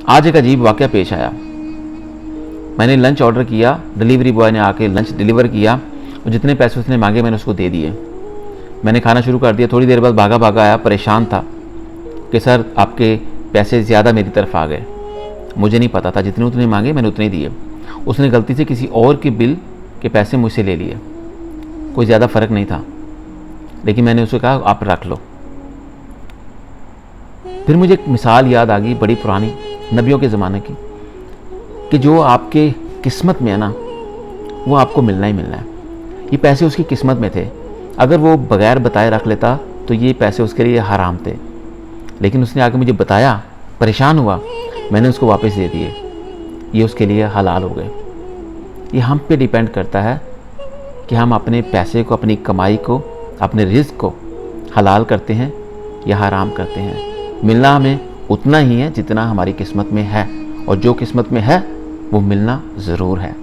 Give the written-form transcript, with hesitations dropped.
आज एक अजीब वाक़या पेश आया। मैंने लंच ऑर्डर किया, डिलीवरी बॉय ने आके लंच डिलीवर किया और जितने पैसे उसने मांगे मैंने उसको दे दिए। मैंने खाना शुरू कर दिया। थोड़ी देर बाद भागा भागा आया, परेशान था कि सर आपके पैसे ज़्यादा मेरी तरफ आ गए। मुझे नहीं पता था, जितने उतने मांगे मैंने उतने दिए। उसने गलती से किसी और के बिल के पैसे मुझसे ले लिए, कोई ज़्यादा फ़र्क नहीं था, लेकिन मैंने उसको कहा आप रख लो। फिर मुझे एक मिसाल याद आ गई बड़ी पुरानी, नबियों के ज़माने की, कि जो आपके किस्मत में है ना वो आपको मिलना ही मिलना है। ये पैसे उसकी किस्मत में थे, अगर वो बगैर बताए रख लेता तो ये पैसे उसके लिए हराम थे, लेकिन उसने आके मुझे बताया, परेशान हुआ, मैंने उसको वापस दे दिए, ये उसके लिए हलाल हो गए। ये हम पे डिपेंड करता है कि हम अपने पैसे को, अपनी कमाई को, अपने रिज़्क को हलाल करते हैं या हराम करते हैं। मिलना हमें उतना ही है जितना हमारी किस्मत में है, और जो किस्मत में है वो मिलना ज़रूर है।